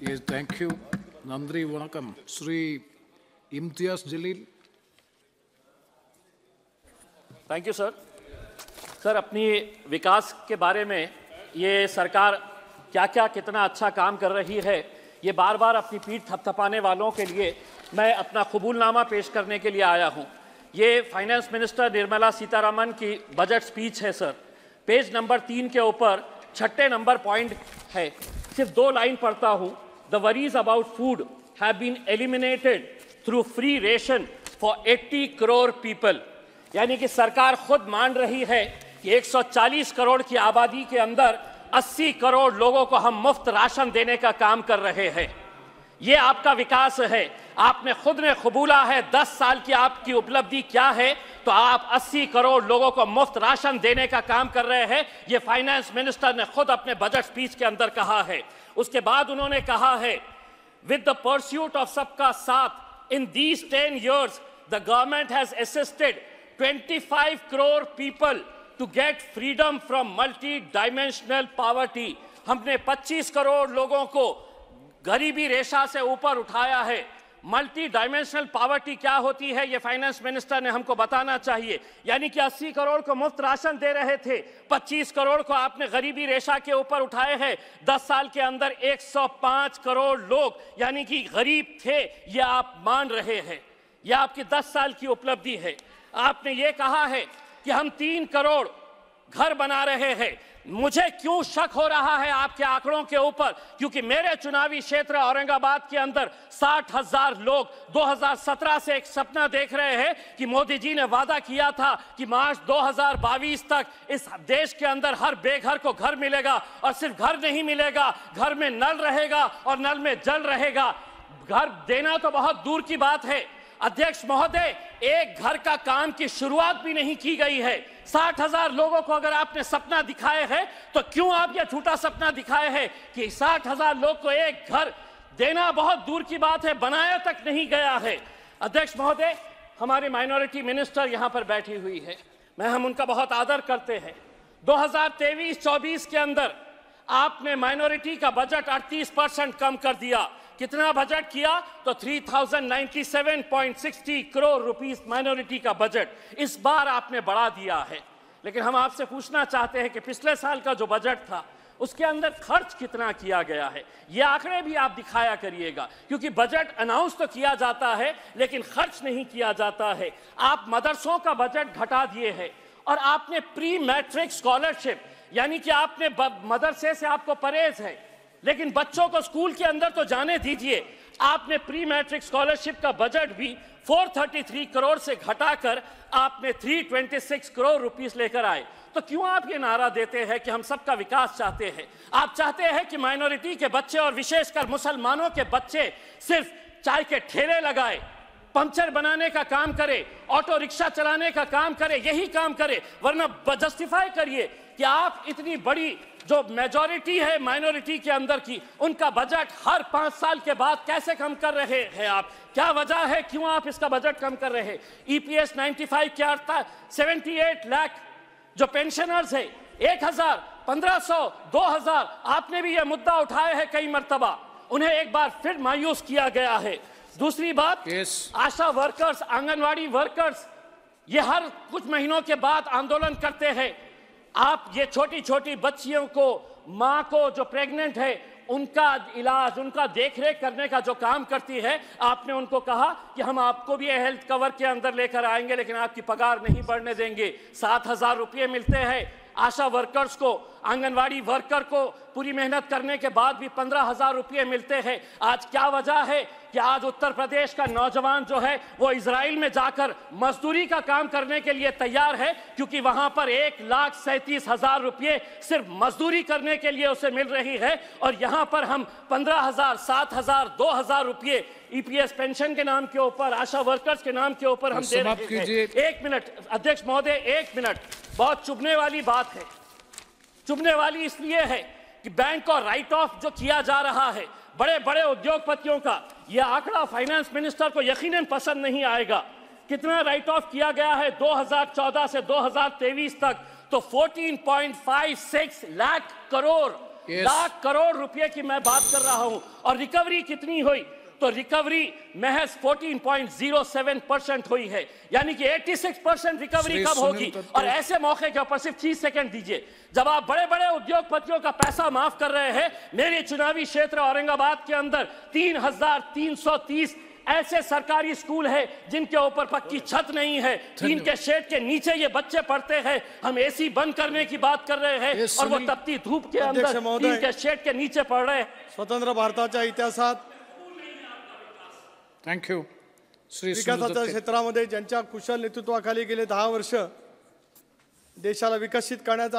Yes, thank you. Nandri Vanakam. Sri Imtiaz Jalil. Thank you sir. Sir, अपनी विकास के बारे में ये सरकार क्या क्या कितना अच्छा काम कर रही है, ये बार बार अपनी पीठ थपथपाने वालों के लिए मैं अपना कबूलनामा पेश करने के लिए आया हूँ। ये फाइनेंस मिनिस्टर निर्मला सीतारमण की बजट स्पीच है सर। पेज नंबर 3 के ऊपर 6 नंबर पॉइंट है, सिर्फ 2 लाइन पढ़ता हूँ। The worries about food have been eliminated through free ration for 80 crore people. यानी कि सरकार खुद मान रही है कि 140 करोड़ की आबादी के अंदर 80 करोड़ लोगों को हम मुफ्त राशन देने का काम कर रहे हैं। ये आपका विकास है। आपने खुद ने कबूला है 10 साल की आपकी उपलब्धि क्या है, तो आप 80 करोड़ लोगों को मुफ्त राशन देने का काम कर रहे हैं। ये फाइनेंस मिनिस्टर ने खुद अपने बजट स्पीच के अंदर कहा है। उसके बाद उन्होंने कहा है, विद द परस्यूट ऑफ सबका साथ in these 10 years the government has assisted 25 crore people to get freedom from multi dimensional poverty. हमने 25 करोड़ लोगों को गरीबी रेखा से ऊपर उठाया है। मल्टी डायमेंशनल पॉवर्टी क्या होती है, ये फाइनेंस मिनिस्टर ने हमको बताना चाहिए। यानी कि 80 करोड़ को मुफ्त राशन दे रहे थे, 25 करोड़ को आपने गरीबी रेखा के ऊपर उठाए हैं। 10 साल के अंदर 105 करोड़ लोग यानी कि गरीब थे, ये आप मान रहे हैं। यह आपकी 10 साल की उपलब्धि है। आपने ये कहा है कि हम 3 करोड़ घर बना रहे हैं। मुझे क्यों शक हो रहा है आपके आंकड़ों के ऊपर, क्योंकि मेरे चुनावी क्षेत्र औरंगाबाद के अंदर 60,000 लोग 2017 से एक सपना देख रहे हैं कि मोदी जी ने वादा किया था कि मार्च 2022 तक इस देश के अंदर हर बेघर को घर मिलेगा। और सिर्फ घर नहीं मिलेगा, घर में नल रहेगा और नल में जल रहेगा। घर देना तो बहुत दूर की बात है अध्यक्ष महोदय, एक घर का काम की शुरुआत भी नहीं की गई है। 60,000 लोगों को अगर आपने सपना दिखाए है, तो क्यों आप यह झूठा सपना दिखाए हैं कि 60,000 लोग को एक घर देना बहुत दूर की बात है, बनाया तक नहीं गया है। अध्यक्ष महोदय, हमारी माइनॉरिटी मिनिस्टर यहां पर बैठी हुई है, हम उनका बहुत आदर करते हैं। 2023-24 के अंदर आपने माइनॉरिटी का बजट 38% कम कर दिया। कितना बजट किया, तो 3097.60 करोड़ रुपीस माइनॉरिटी का बजट इस बार आपने बढ़ा दिया है। लेकिन हम आपसे पूछना चाहते हैं कि पिछले साल का जो बजट था उसके अंदर खर्च कितना किया गया है, ये आंकड़े भी आप दिखाया करिएगा। क्योंकि बजट अनाउंस तो किया जाता है लेकिन खर्च नहीं किया जाता है। आप मदरसों का बजट घटा दिए हैं और आपने प्री मैट्रिक स्कॉलरशिप, यानी कि आपने मदरसे से आपको परहेज है लेकिन बच्चों को स्कूल के अंदर तो जाने दीजिए, आपने प्री मैट्रिक स्कॉलरशिप का बजट भी 433 करोड़ से घटाकर आपने 326 करोड़ रुपीस लेकर आए। तो क्यों आप ये नारा देते हैं कि हम सबका विकास चाहते हैं? आप चाहते हैं कि माइनॉरिटी के बच्चे और विशेषकर मुसलमानों के बच्चे सिर्फ चाय के ठेले लगाए, पंचर बनाने का काम करे, ऑटो रिक्शा चलाने का काम करे, यही काम करे। वरना जस्टिफाई करिए कि आप इतनी बड़ी जो मेजॉरिटी है माइनॉरिटी के अंदर की, उनका बजट हर 5 साल के बाद कैसे कम कर रहे हैं आप? क्या वजह है, क्यों आप इसका बजट कम कर रहे हैं? EPS 95 क्या आता? 78 लाख जो पेंशनर्स है, 1000, 1500, 2000, आपने भी यह मुद्दा उठाया है कई मर्तबा, उन्हें एक बार फिर मायूस किया गया है। दूसरी बात, आशा वर्कर्स, आंगनवाड़ी वर्कर्स, ये हर कुछ महीनों के बाद आंदोलन करते हैं। आप ये छोटी छोटी बच्चियों को, माँ को जो प्रेग्नेंट है, उनका इलाज, उनका देखरेख करने का जो काम करती है, आपने उनको कहा कि हम आपको भी हेल्थ कवर के अंदर लेकर आएंगे लेकिन आपकी पगार नहीं बढ़ने देंगे। 7,000 रुपये मिलते हैं आशा वर्कर्स को, आंगनवाड़ी वर्कर को पूरी मेहनत करने के बाद भी 15,000 रुपये मिलते हैं। आज क्या वजह है कि आज उत्तर प्रदेश का नौजवान जो है वो इजराइल में जाकर मजदूरी का काम करने के लिए तैयार है, क्योंकि वहां पर 1,37,000 रुपये सिर्फ मजदूरी करने के लिए उसे मिल रही है। और यहां पर हम 15,000, 7,000, 2,000 रुपये EPS पेंशन के नाम के ऊपर, आशा वर्कर्स के नाम के ऊपर हम दे रहे हैं। 1 मिनट अध्यक्ष महोदय, 1 मिनट। बहुत चुभने वाली बात है, चुभने वाली इसलिए है कि बैंक और राइट ऑफ जो किया जा रहा है बड़े बड़े उद्योगपतियों का, यह आंकड़ा फाइनेंस मिनिस्टर को यकीनन पसंद नहीं आएगा। कितना राइट ऑफ किया गया है 2014 से 2023 तक, तो 14.56 लाख करोड़ Yes. लाख करोड़ रुपए की मैं बात कर रहा हूं। और रिकवरी कितनी हुई? तो रिकवरी महज 14.07% हुई है, यानी कि 86% रिकवरी श्री कब सुनील होगी? तटकरे। और ऐसे मौके के ऊपर सिर्फ 30 सेकंड दीजिए, जब आप बड़े बड़े उद्योगपतियों का पैसा माफ कर रहे हैं। मेरे चुनावी क्षेत्र औरंगाबाद के अंदर 3,330 ऐसे सरकारी स्कूल है जिनके ऊपर पक्की छत नहीं है, टीन के शेड के नीचे ये बच्चे पढ़ते हैं। हम एसी बंद करने की बात कर रहे हैं Yes, और वो सुनील। तपती धूप के अध्यक्ष अंदर महोदय। टीन के शेड के नीचे पढ़ रहे हैं। स्वतंत्र भारताच्या इतिहासात थँक्यू श्री सुनील विकासाच्या तटकरे. क्षेत्रामध्ये ज्यांच्या कुशल नेतृत्वाखाली गेले 10 वर्ष देशाला विकसित करण्याचा